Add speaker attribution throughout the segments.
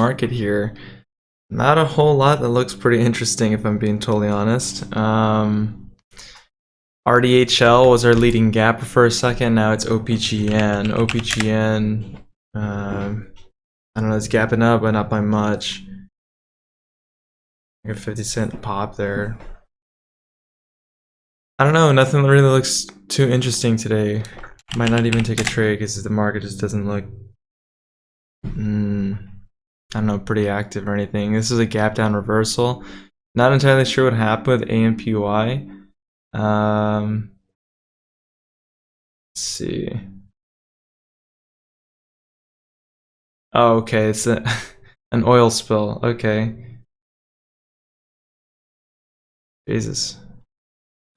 Speaker 1: pre-market here. Not a whole lot that looks pretty interesting if I'm being totally honest. RDHL was our leading gap for a second, now it's OPGN. OPGN, I don't know, it's gapping up, but not by much. Like a 50-cent pop there. I don't know, nothing really looks too interesting today. Might not even take a trade because the market just doesn't look, I don't know, pretty active or anything. This is a gap down reversal. Not entirely sure what happened with AMPY. Let's see. Oh, okay, it's an oil spill. Okay. Jesus.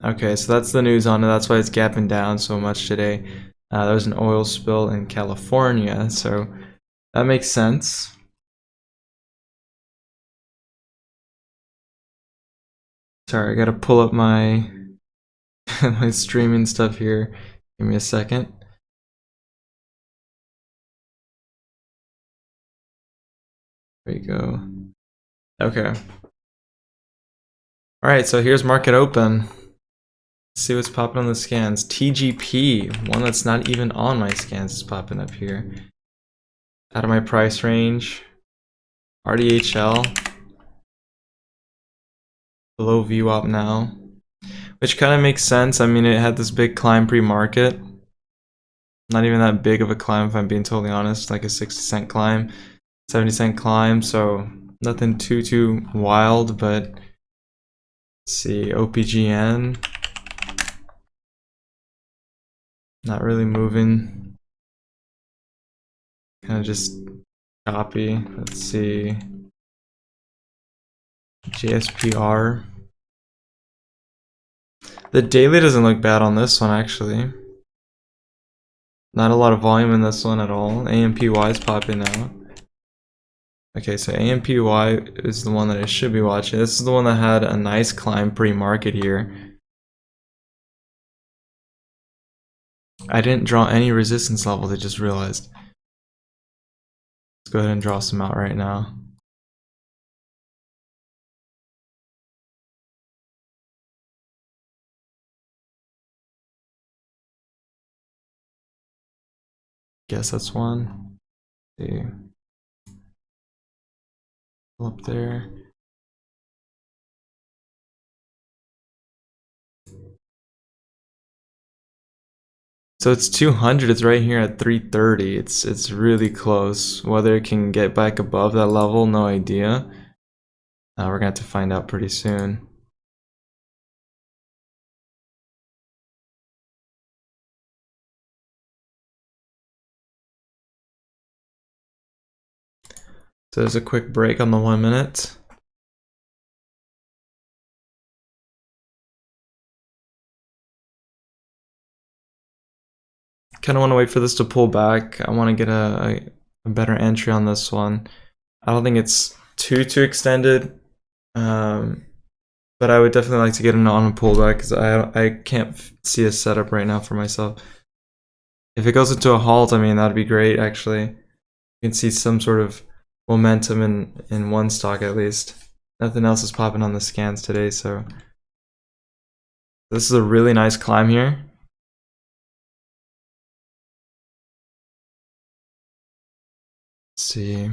Speaker 1: Okay, so that's the news on it. That's why it's gapping down so much today. There was an oil spill in California, so that makes sense. Sorry, I gotta pull up my my streaming stuff here. Give me a second. There you go. Okay. Alright, so here's market open. Let's see what's popping on the scans. TGP, one that's not even on my scans, is popping up here. Out of my price range. RDHL. Below VWAP now. Which kind of makes sense. I mean, it had this big climb pre-market. Not even that big of a climb if I'm being totally honest. Like a 60-cent climb, 70-cent climb. So nothing too wild, but let's see, OPGN. Not really moving. Kind of just copy. Let's see. JSPR. The daily doesn't look bad on this one actually. Not a lot of volume in this one at all. AMPY is popping out. Okay, so AMPY is the one that I should be watching. This is the one that had a nice climb pre-market here. I didn't draw any resistance levels, I just realized. Let's go ahead and draw some out right now. Guess that's one. Let's see. Up there. So it's 200, it's right here at 330. It's really close. Whether it can get back above that level, no idea. We're gonna have to find out pretty soon. So there's a quick break on the 1 minute. Kind of want to wait for this to pull back. I want to get a better entry on this one. I don't think it's too extended, but I would definitely like to get on a pullback because I can't see a setup right now for myself. If it goes into a halt, I mean, that'd be great actually. You can see some sort of momentum in one stock at least. Nothing else is popping on the scans today, so this is a really nice climb here. Let's see.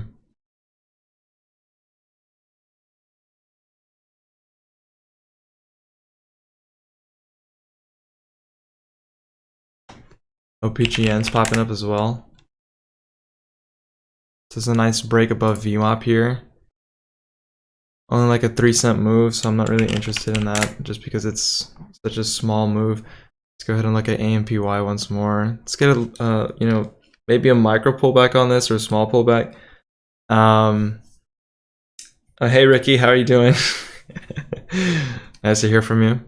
Speaker 1: OPGN's popping up as well. This is a nice break above VWAP here. Only like a 3-cent move, so I'm not really interested in that just because it's such a small move. Let's go ahead and look at AMPY once more. Let's get a, you know, maybe a micro pullback on this or a small pullback. Hey Ricky, how are you doing? Nice to hear from you.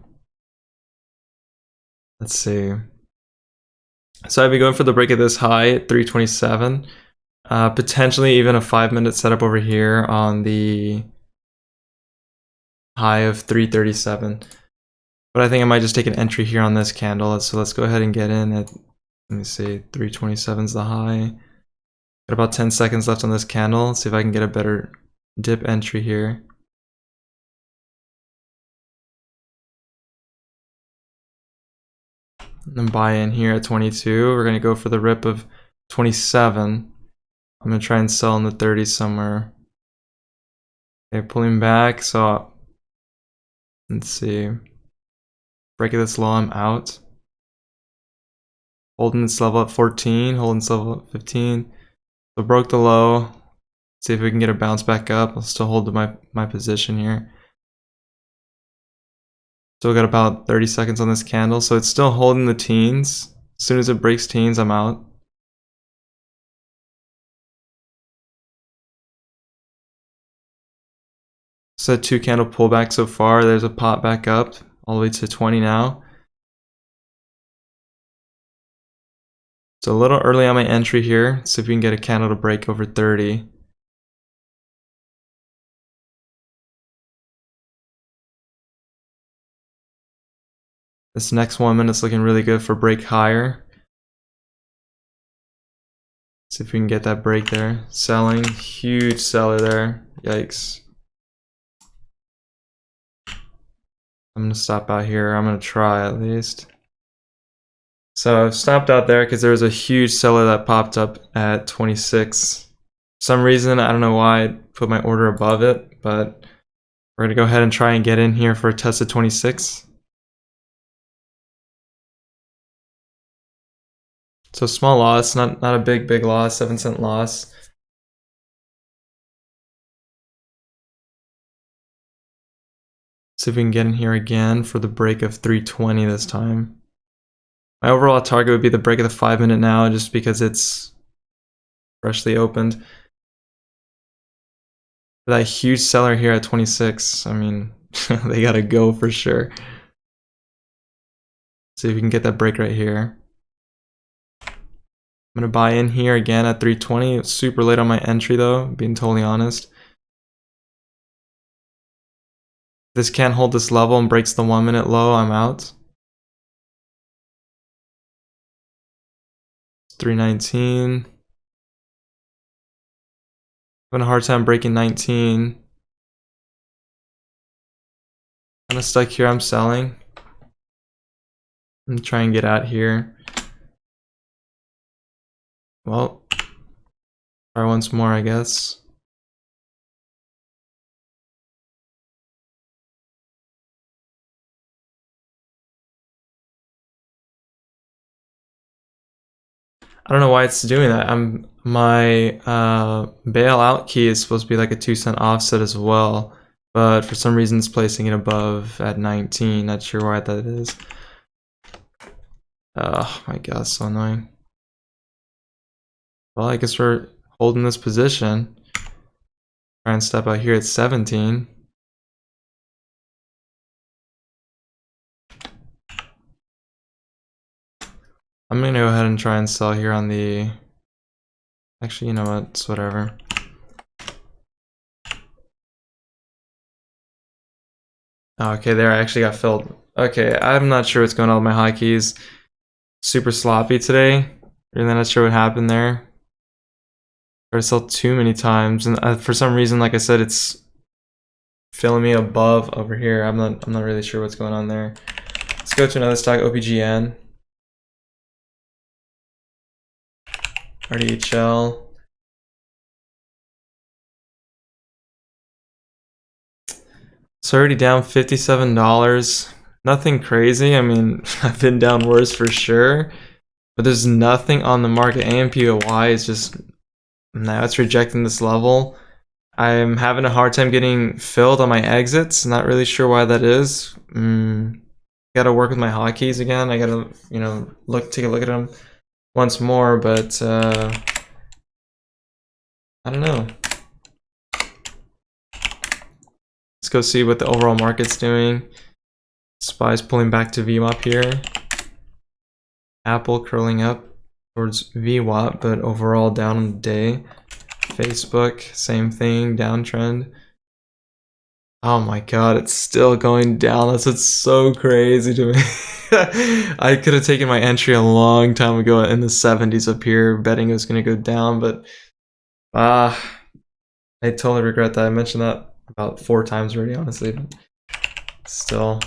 Speaker 1: Let's see. So I'd be going for the break of this high at 327. Potentially even a 5-minute setup over here on the high of 337. But I think I might just take an entry here on this candle. So let's go ahead and get in at, let me see, 327 is the high. Got about 10 seconds left on this candle. Let's see if I can get a better dip entry here. And then buy in here at 22. We're going to go for the rip of 27. I'm going to try and sell in the 30s somewhere. Okay, pulling back. So let's see. Breaking this low, I'm out. Holding this level at 14. Holding this level at 15. So broke the low. See if we can get a bounce back up. I'll still hold my position here. Still got about 30 seconds on this candle, so it's still holding the teens. As soon as it breaks teens, I'm out. So 2 candle pullback so far. There's a pop back up all the way to 20 now. So a little early on my entry here. See if we can get a candle to break over 30. This next 1 minute's looking really good for break higher. See if we can get that break there. Selling, huge seller there. Yikes. I'm gonna stop out here. I'm gonna try at least. So I've stopped out there because there was a huge seller that popped up at 26. For some reason, I don't know why I put my order above it, but we're gonna go ahead and try and get in here for a test of 26. So small loss, not a big loss, 7-cent loss. See if we can get in here again for the break of 320 this time. My overall target would be the break of the 5 minute now, just because it's freshly opened. That huge seller here at 26, I mean, they gotta go for sure. See if we can get that break right here. I'm gonna buy in here again at 320. It's super late on my entry though, being totally honest. If this can't hold this level and breaks the 1 minute low, I'm out. 319. Having a hard time breaking 19. Kind of stuck here, I'm selling. I'm trying to get out here. Well, try once more, I guess. I don't know why it's doing that. My bailout key is supposed to be like a 2-cent offset as well, but for some reason it's placing it above at 19. Not sure why that is. Oh my god, so annoying. Well, I guess we're holding this position. Try and step out here at 17. I'm gonna go ahead and try and sell here on the... Actually, you know what? It's whatever. Okay, there I actually got filled. Okay, I'm not sure what's going on with my hotkeys. Super sloppy today. Really not sure what happened there. I sell too many times, and for some reason, like I said, it's filling me above over here. I'm not really sure what's going on there. Let's go to another stock, OPGN. RDHL. It's already down $57. Nothing crazy. I mean, I've been down worse for sure, but there's nothing on the market. AMPY is just, now it's rejecting this level. I'm having a hard time getting filled on my exits. Not really sure why that is. Gotta work with my hotkeys again. I gotta, you know, take a look at them once more, but I don't know. Let's go see what the overall market's doing. SPY's pulling back to VWAP here. Apple curling up towards VWAP, but overall down on the day. Facebook, same thing, downtrend. Oh my god, it's still going down. That's what's so crazy to me. I could have taken my entry a long time ago in the 70s up here, betting it was going to go down, but I totally regret that. I mentioned that about 4 times already, honestly. But still.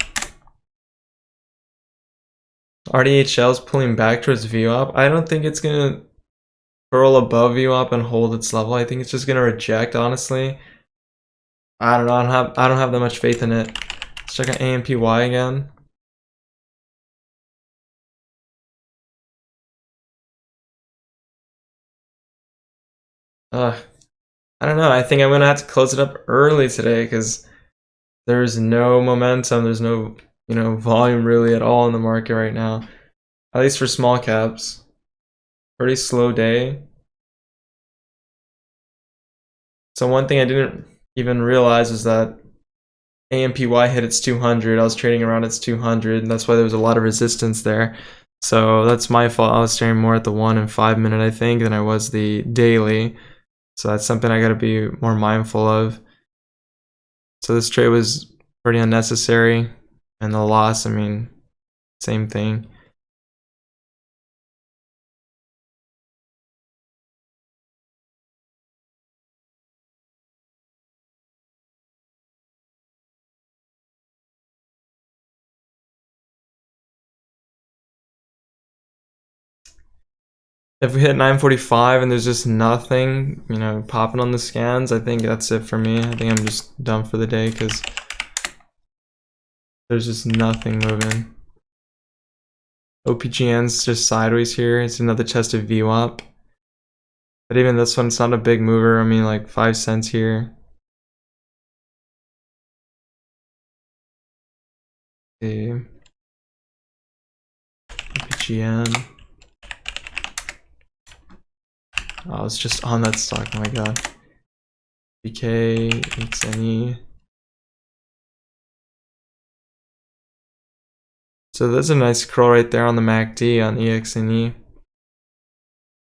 Speaker 1: RDHL is pulling back towards VWAP. I don't think it's gonna curl above VWAP and hold its level. I think it's just gonna reject, honestly. I don't know. I don't have that much faith in it. Let's check out AMPY again. I don't know. I think I'm gonna have to close it up early today because there's no momentum. There's no, volume really at all in the market right now. At least for small caps. Pretty slow day. So one thing I didn't even realize was that AMPY hit its 200. I was trading around its 200, and that's why there was a lot of resistance there. So that's my fault. I was staring more at the 1 and 5 minute, I think, than I was the daily. So that's something I got to be more mindful of. So this trade was pretty unnecessary, and the loss, I mean, same thing. If we hit 945 and there's just nothing, popping on the scans, I think that's it for me. I think I'm just done for the day because there's just nothing moving. OPGN's just sideways here. It's another test of VWAP. But even this one, it's not a big mover. I mean, like 5 cents here. Okay. OPGN. Oh, it's just on that stock. Oh my god. BK, XENE. So there's a nice curl right there on the MACD on EXNE.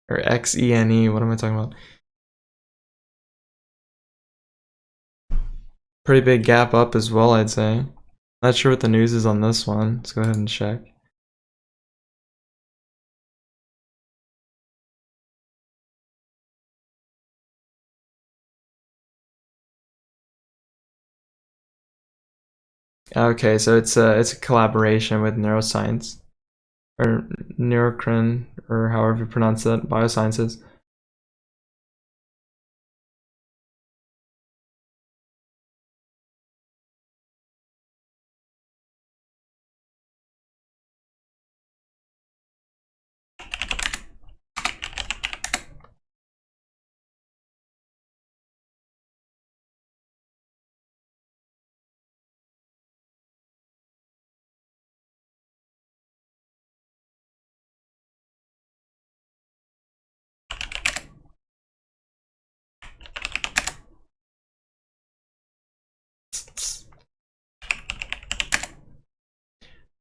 Speaker 1: Or XENE, what am I talking about? Pretty big gap up as well, I'd say. Not sure what the news is on this one. Let's go ahead and check. Okay, so it's a collaboration with neuroscience or Neurocrine, or however you pronounce it, biosciences.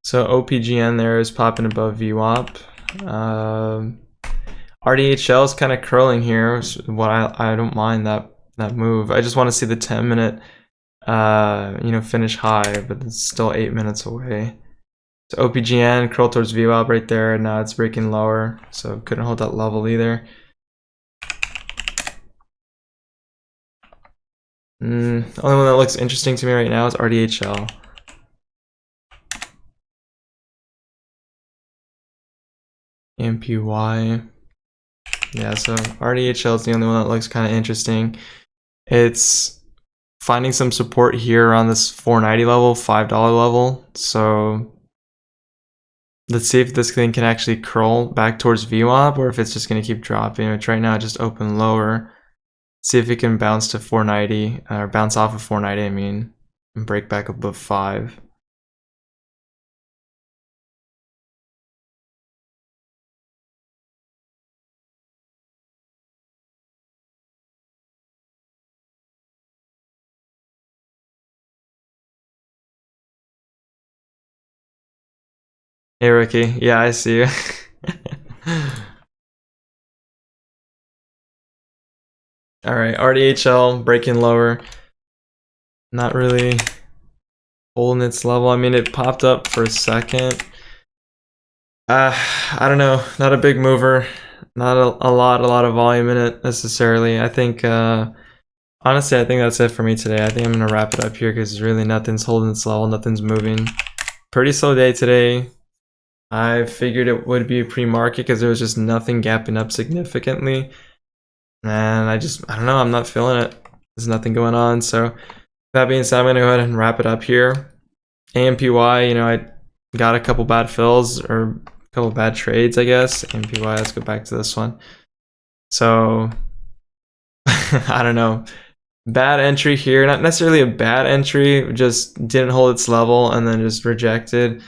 Speaker 1: So OPGN there is popping above VWAP. RDHL is kind of curling here. What I don't mind that move. I just want to see the 10-minute finish high, but it's still 8 minutes away. So OPGN curl towards VWAP right there, and now it's breaking lower, so couldn't hold that level either. Only one that looks interesting to me right now is RDHL. AMPY. Yeah, so RDHL is the only one that looks kind of interesting. It's finding some support here around this $4.90 level, $5 level. So let's see if this thing can actually curl back towards VWAP or if it's just going to keep dropping. Which right now it just opened lower. See if it can bounce to 490 or bounce off of 490, I mean, and break back above 5. Hey Ricky, yeah, I see you. Alright, RDHL breaking lower. Not really holding its level. I mean, it popped up for a second. I don't know, not a big mover. Not a lot of volume in it necessarily. I think honestly, I think that's it for me today. I think I'm gonna wrap it up here because really nothing's holding its level, nothing's moving. Pretty slow day today. I figured it would be a pre-market because there was just nothing gapping up significantly. And I don't know, I'm not feeling it. There's nothing going on. So that being said, I'm gonna go ahead and wrap it up here. AMPY, you know, I got a couple bad fills or a couple bad trades, I guess. AMPY, let's go back to this one. So I don't know. Bad entry here, not necessarily a bad entry, just didn't hold its level and then just rejected.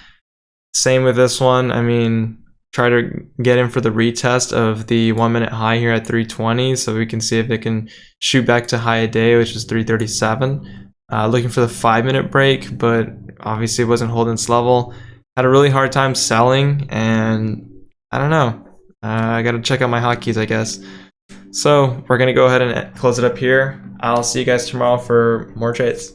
Speaker 1: Same with this one. I mean, try to get in for the retest of the 1 minute high here at 320 so we can see if it can shoot back to high a day, which is 337. Looking for the 5 minute break, but obviously it wasn't holding its level. Had a really hard time selling, and I don't know. I gotta check out my hotkeys, I guess. So we're gonna go ahead and close it up here. I'll see you guys tomorrow for more trades.